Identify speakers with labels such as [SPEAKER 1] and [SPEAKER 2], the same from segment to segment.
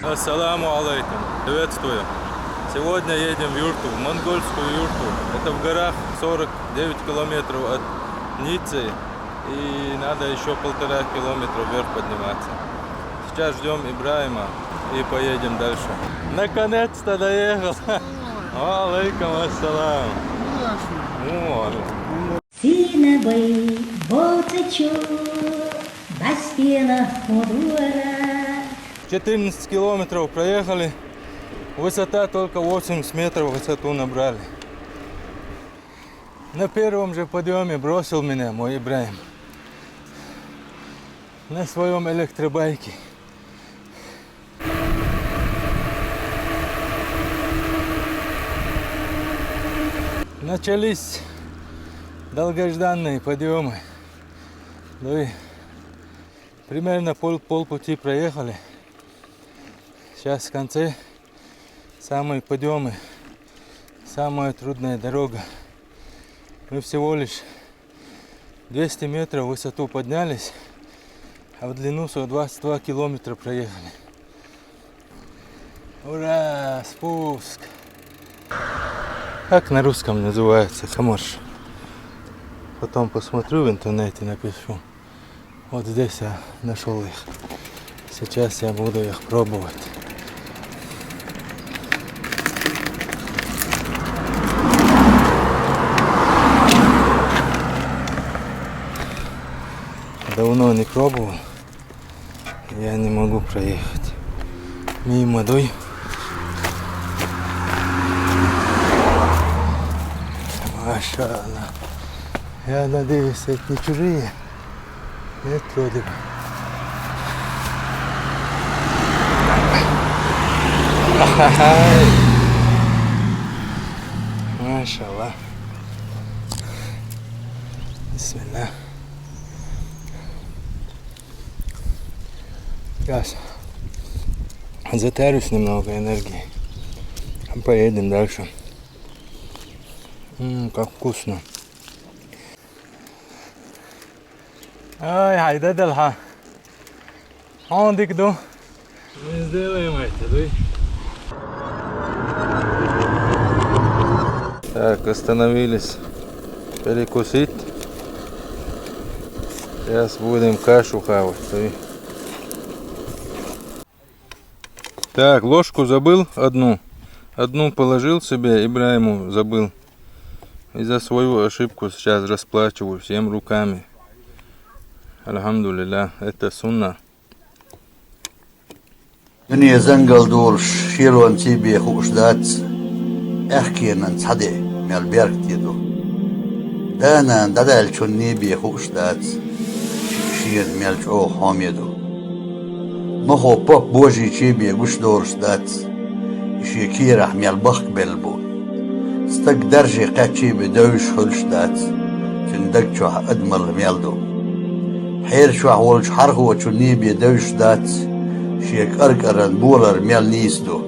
[SPEAKER 1] Ассаламу алейкум. Приветствую. Сегодня едем в юрту, в монгольскую юрту. Это в горах 49 километров от Ниццы. И надо еще 1,5 километра вверх подниматься. Сейчас ждем Ибраима и поедем дальше. Наконец-то доехал. Алейкум ассалам.
[SPEAKER 2] Синебой ботычу, доспела худора.
[SPEAKER 1] 14 километров проехали. Высота только 80 метров высоту набрали. На первом же подъеме бросил меня мой Ибраим. На своем электробайке. Начались долгожданные подъемы. Ну и примерно полпути проехали. Сейчас в конце самые подъемы, самая трудная дорога. Мы всего лишь 200 метров в высоту поднялись, а в длину 122 километра проехали. Ура! Спуск! Как на русском называется, камош? Потом посмотрю в интернете, напишу. Вот здесь я нашел их. Сейчас я буду их пробовать. Давно не пробовал. Я не могу проехать. Мимо дуй. Машаллах. Я надеюсь, это не чужие. Нет, вроде бы. Машаллах. Бисмилlah. Сейчас затарюсь немного энергии. Поедем дальше. Как вкусно. Ай, хайда дальха. Он дикду. Мы сделаем это, дуй. Так, остановились перекусить. Сейчас будем кашу хавать. Дуй. Так, ложку забыл одну. Одну положил себе, Ибраиму забыл. И за свою ошибку сейчас расплачиваю всем руками. Альхамдулилля, это сунна.
[SPEAKER 3] Мне зангал дурш, шилуан тебе хушдац. Эхкинан цаде, мелберг тиду. Дана дадал чунни бе хушдац. Шин мелчо хамеду. مخو بوك بوجي تشيبي قش دور شدات شي كيرح ميال بخ بلبو ستك درجي قات تشيبي دوش خل شدات تندك شوح ادمر ميالدو حير شوح ولش حرخو تشنيبي دوش شدات شي كركرن بولر ميال نيسدو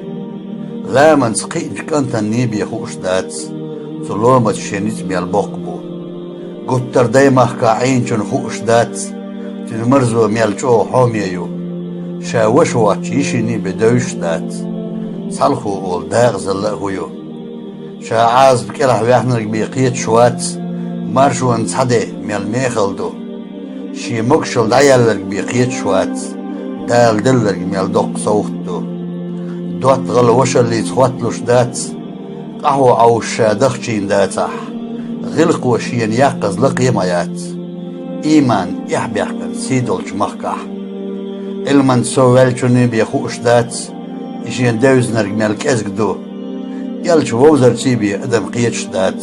[SPEAKER 3] لا من سقيج كنت نيبي خوش دات سلومة شينيت ميال بوكبو قطر دايمخ كاعين شن خوش دات تنمرزو ميال شو حوميو شاوشوا تشيشني بدوش دات صالخو قول داغز الله هويو شاعاز بكره ويحنرك بيقيت شوات مارشو انصحدي ميال ميخلدو شي مكشل دايالك بيقيت شوات دال دلك ميال دوق صوتو دوات غل وشل اللي تخواتلوش دات قهوة او شادخشين داتح غلق وشين يقز لقيميات ايمان يحبيحكن سيدولش مخكح المن سوال چوني بيخوش دات إشين دوزنر مالك أزقدو يالش ووزر تيبي أدم قيتش دات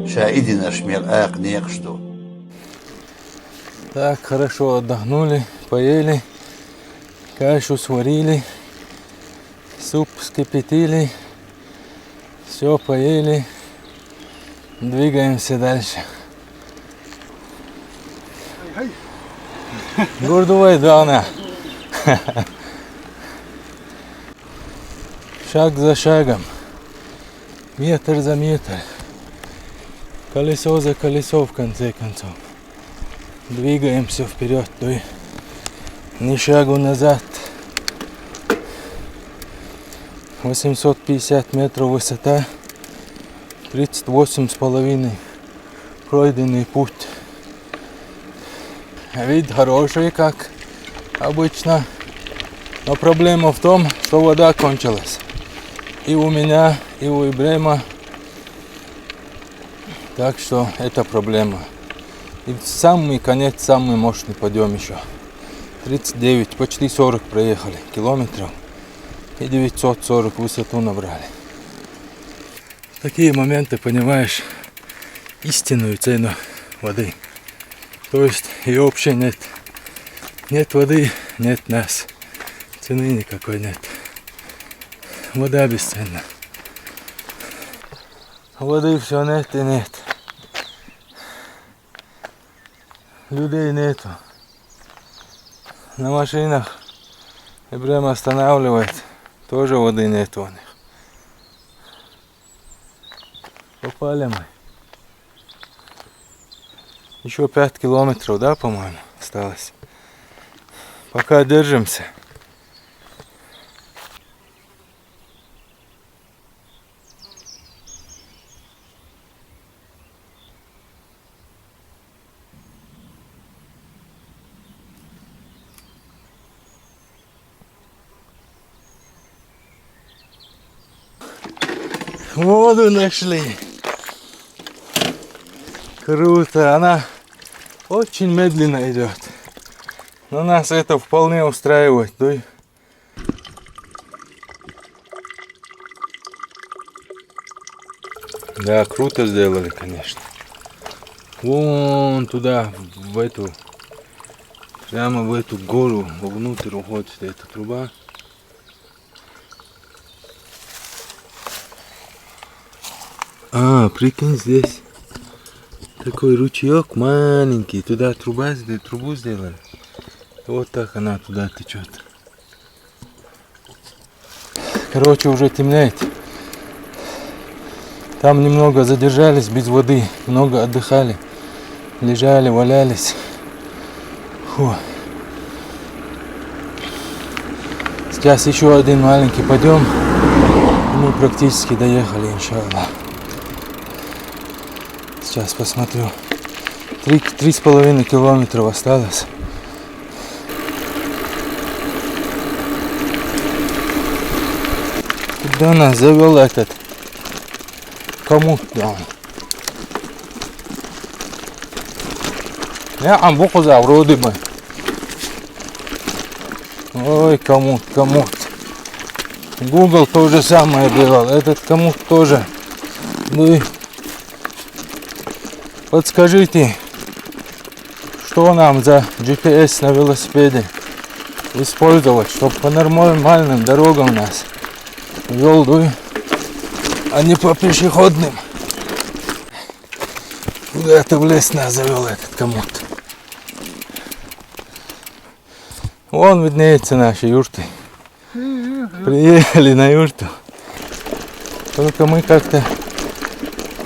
[SPEAKER 3] شايدي наш آق نيقشدو.
[SPEAKER 1] Так, хорошо отдохнули, поели, кашу сварили, суп вскипятили, все поели, двигаемся дальше. Гордувай, Дана. Шаг за шагом, метр за метр, колесо за колесо в конце концов. Двигаемся вперед, ни шагу назад. 850 метров высота, 38,5 пройденный путь. Вид хороший, как обычно, но проблема в том, что вода кончилась. И у меня, и у Ибрема. Так что это проблема. И в самый конец, самый мощный подъем еще. 39, почти 40 проехали километров. И 940 высоту набрали. В такие моменты понимаешь истинную цену воды. То есть ее вообще нет. Нет воды, нет нас. Цены никакой нет. Вода бесценна. Воды все нет и нет. Людей нету. На машинах Ибрем останавливает. Тоже воды нету у них. Попали мы. Еще 5 километров, да, по-моему, осталось. Пока держимся. Воду нашли. Круто. Она очень медленно идет. Но нас это вполне устраивает. Да, круто сделали, конечно. Вон туда, в эту, прямо в эту гору, вовнутрь уходит эта труба. А, прикинь, здесь такой ручеек маленький, туда трубу сделали. Вот так она туда течет. Короче, уже темнеет. Там немного задержались без воды, много отдыхали, лежали, валялись. Фу. Сейчас еще один маленький подъем, и мы практически доехали, иншаллах. Сейчас посмотрю. 3,5 километра осталось. Куда нас завел этот комут там? Я амбухуза вроде бы. Ой, комут. Google то же самое делал. Этот комут тоже. Ну и подскажите, что нам за GPS на велосипеде использовать, чтобы по нормальным дорогам нас вел, а не по пешеходным. Куда-то в лес нас завел этот комод. Вон виднеются наши юрты. Приехали на юрту. Только мы как-то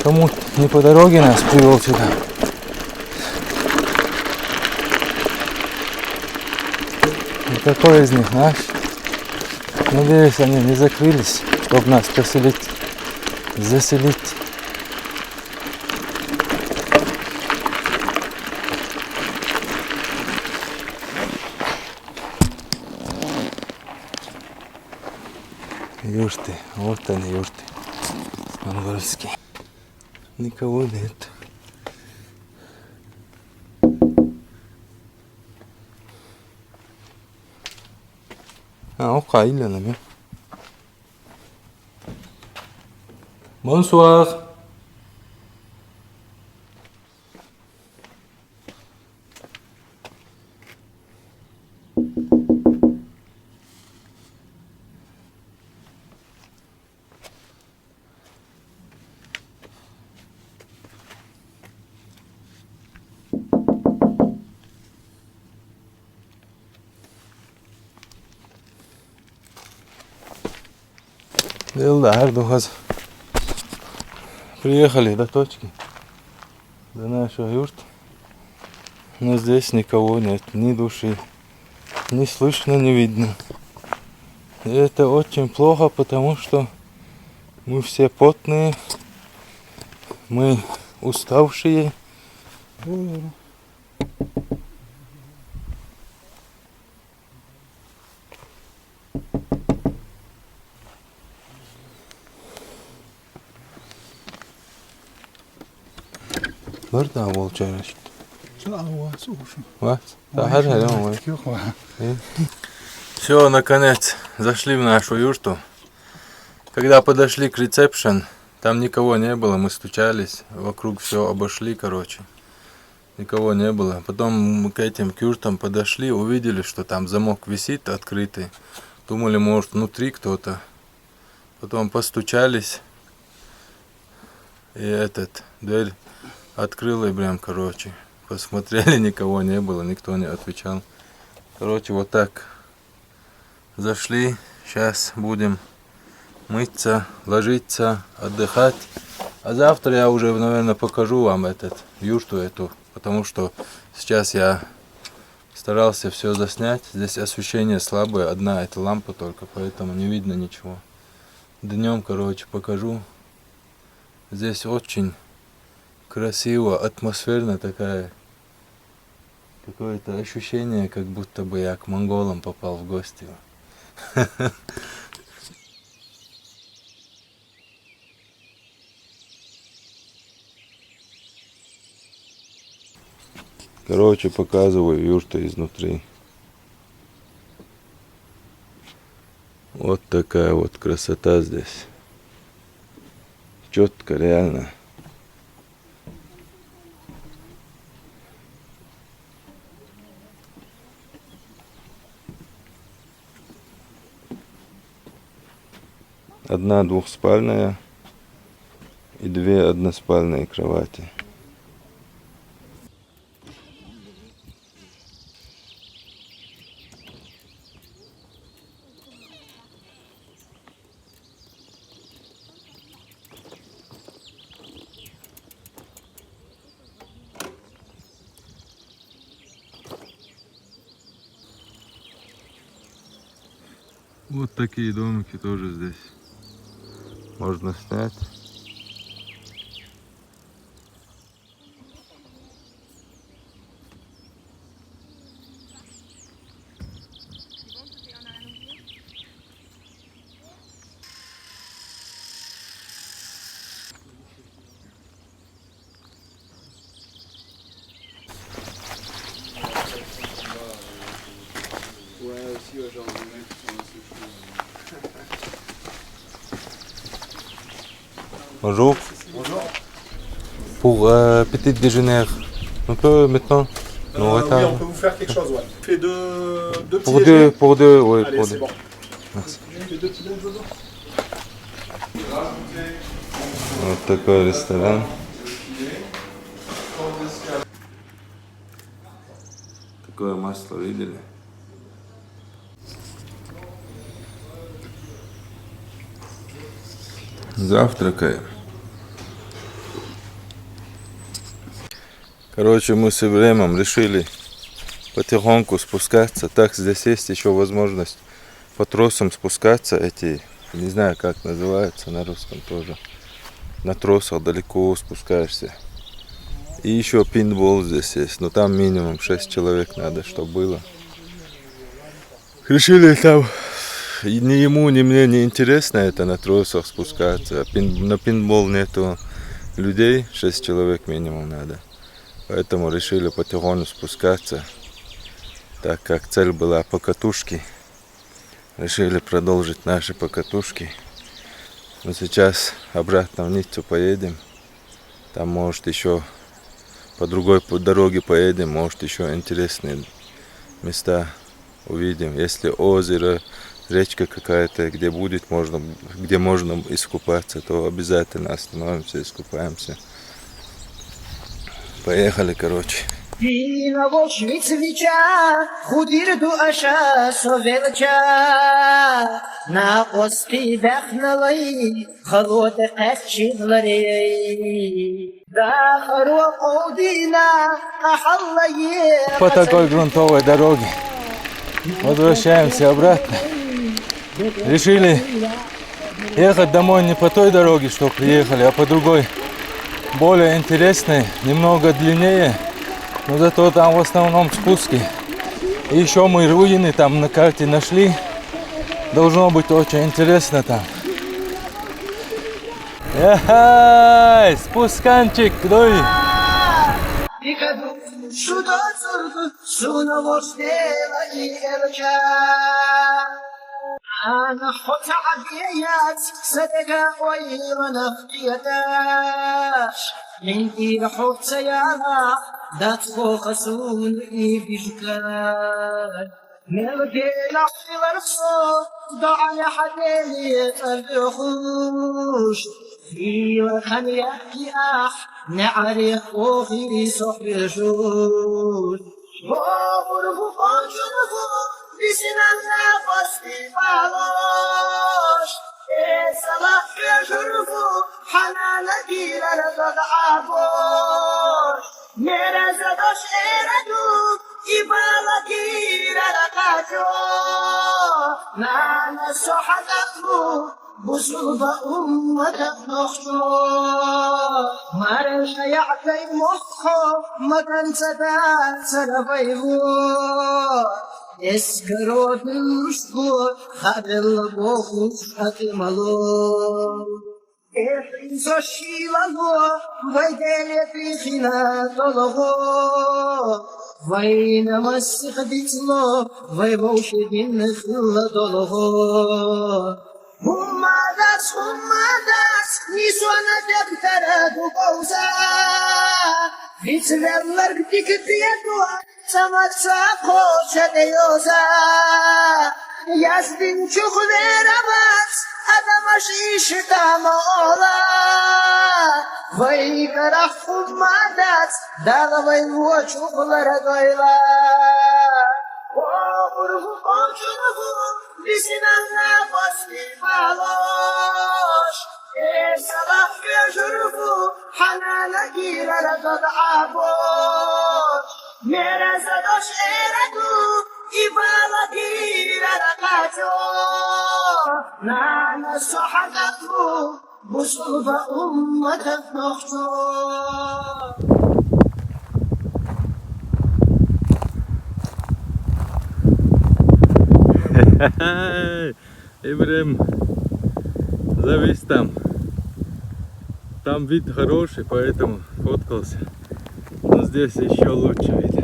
[SPEAKER 1] комод не по дороге нас привел сюда. И какой из них наш? Надеюсь, они не закрылись, чтобы нас заселить. Юрты, вот они юрты, монгольские. Никого нет. Ok, il y en a bien. Bonsoir. Элдар, Духаз. Приехали до точки, до нашего юрта. Но здесь никого нет, ни души. Не слышно, не видно. И это очень плохо, потому что мы все потные, мы уставшие. برضه أول جرشت. Все, наконец, зашли в нашу юрту. Когда подошли к ресепшн, там никого не было, мы стучались, вокруг все обошли, короче. Никого не было. Потом мы к этим юртам подошли, увидели, что там замок висит открытый. Думали, может, внутри кто-то. Потом постучались, и дверь открыла и прям, короче, посмотрели, никого не было, никто не отвечал. Короче, вот так зашли, сейчас будем мыться, ложиться, отдыхать. А завтра я уже, наверное, покажу вам юрту эту, потому что сейчас я старался все заснять. Здесь освещение слабое, одна эта лампа только, поэтому не видно ничего. Днем, короче, покажу. Здесь очень красиво, атмосферно такая. Какое-то ощущение, как будто бы я к монголам попал в гости. Короче, показываю юрту изнутри. Вот такая вот красота здесь. Четко, реально. Одна двухспальная и две односпальные кровати. Вот такие домики тоже здесь можно снять. Bonjour.
[SPEAKER 4] Bonjour.
[SPEAKER 1] Pour petit déjeuner, on peut maintenant
[SPEAKER 4] Oui, on peut vous faire quelque chose, ouais. Fais deux petits
[SPEAKER 1] Pour
[SPEAKER 4] déjeuners.
[SPEAKER 1] pour deux, oui.
[SPEAKER 4] Allez,
[SPEAKER 1] Pour
[SPEAKER 4] c'est
[SPEAKER 1] deux.
[SPEAKER 4] bon.
[SPEAKER 1] Merci.
[SPEAKER 4] Fais deux petits déjeuners.
[SPEAKER 1] Вот такой ресторан. Такое масло видели? Завтракаем. Короче, мы с Ибраимом решили потихоньку спускаться. Так, здесь есть еще возможность по тросам спускаться. Эти, не знаю, как называются на русском тоже. На тросах далеко спускаешься. И еще пейнтбол здесь есть. Но там минимум 6 человек надо, чтобы было. Решили там... Ни ему, ни мне не интересно это на тросах спускаться. На пейнтбол нету людей, 6 человек минимум надо. Поэтому решили потихоньку спускаться. Так как цель была по катушке, решили продолжить наши покатушки. Но сейчас обратно в Ниццу поедем. Там может еще по другой дороге поедем, может еще интересные места увидим. Если озеро, речка какая-то, где можно искупаться, то обязательно остановимся, искупаемся. Поехали, короче.
[SPEAKER 5] Vina Volshvitsvicha, Hudirdu Asha Sovelcha, Na Osti Bechnalai, Halot Echidlari, Da Haru Odina, Ahallaye.
[SPEAKER 1] По такой грунтовой дороге возвращаемся обратно. решили ехать домой не по той дороге, что приехали, а по другой, более интересной, немного длиннее, но зато там в основном спуски. И еще мы руины там на карте нашли, должно быть очень интересно там. Эй, спусканчик, дуй!
[SPEAKER 5] Şuda zırgı suna vostela i elça Ana hota adiyat sadaka oylana fiyatash Min il hota yana dat khosun i bishkan Melgela filarso da'ala hadeli tarjush في خليك نعرف وفي صحب الجود وغرف قنجره بسنا النفس في فالوش صلاح يجرفو حنانك لرفض عبوش مرزدوش إردو إبالك لرقاجو نانا سحدتمو بصوب أمتك نخشو مرش يعطي مخو مكان سدان سرفيفو اسكرو بالمشكو خد البوخوش أكملو إحيزو الشيلغو ويدالي في خنا طلغو وينما استخدتلو ويبوش دين خلا طلغو Humadas, nisona debtara du gauza Hitzverler diktiyetua, samaksa koça deyoza Yazdin çok veramaz, adamaş iştamola Vay karah humadas, dağvay voçuklara doyla Oğurhu konçunuhu, Bismillah basri malosh Salah yajrufu Hanana gira ragad abosh Mera zadosh eradu Ibala gira ragajo Nana sohadatu Busulba ummatak nokhto
[SPEAKER 1] Ибрем, завис там. Там вид хороший, поэтому фоткался. Но здесь еще лучше вид.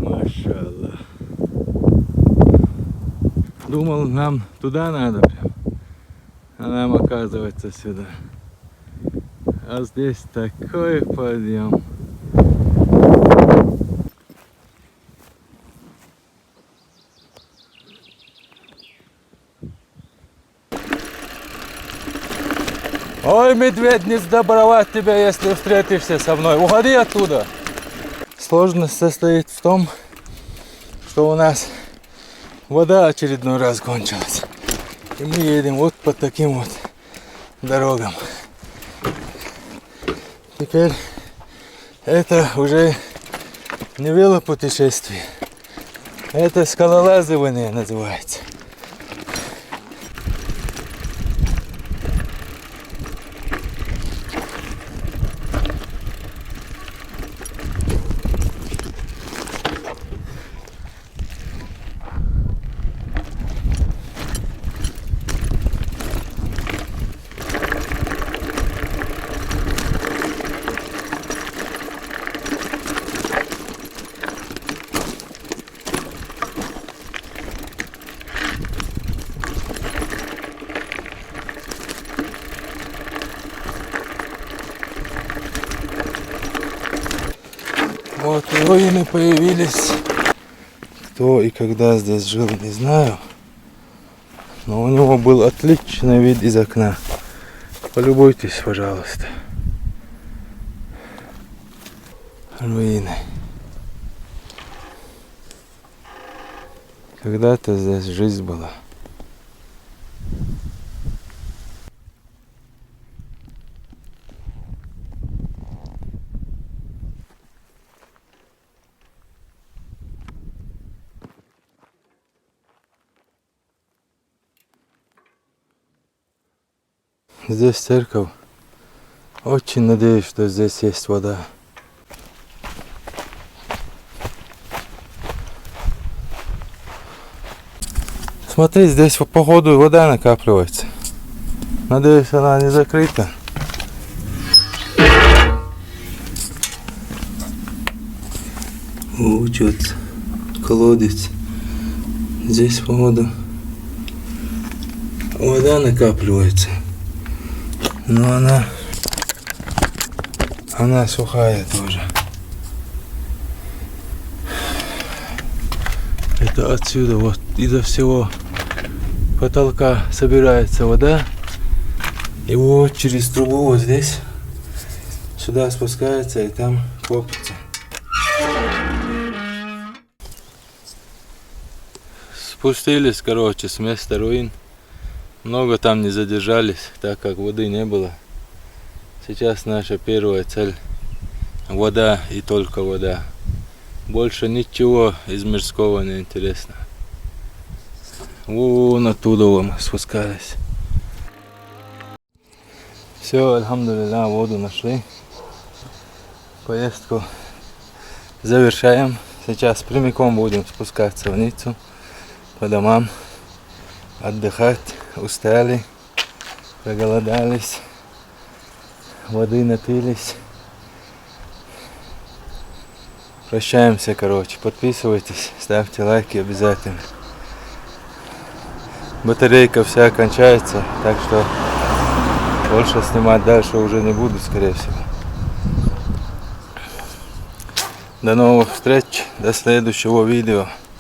[SPEAKER 1] Машаллах. Думал, нам туда надо прям. А нам оказывается сюда. А здесь такой подъем. Ой, медведь, не сдобровать тебя, если встретишься со мной. Уходи оттуда. Сложность состоит в том, что у нас вода очередной раз кончилась. И мы едем вот по таким вот дорогам. Теперь это уже не велопутешествие. Это скалолазывание называется. Вот руины появились. Кто и когда здесь жил, не знаю. Но у него был отличный вид из окна. Полюбуйтесь, пожалуйста. Руины. Когда-то здесь жизнь была. Здесь церковь. Очень надеюсь, что здесь есть вода. Смотри, здесь по ходу вода накапливается. Надеюсь, она не закрыта. Вот колодец. Здесь походу вода накапливается. Но она сухая тоже. Это отсюда вот из-за всего потолка собирается вода. И вот через трубу вот здесь сюда спускается и там копится. Спустились, короче, с места руин. Много там не задержались, так как воды не было. Сейчас наша первая цель — вода и только вода. Больше ничего из мирского не интересно. Вон оттуда мы спускались. Все, альхамдулилля, воду нашли. Поездку завершаем. Сейчас прямиком будем спускаться в Ниццу по домам, отдыхать. Устали, проголодались, воды напились. Прощаемся, короче. Подписывайтесь, ставьте лайки обязательно. Батарейка вся кончается, так что больше снимать дальше уже не буду, скорее всего. До новых встреч, до следующего видео.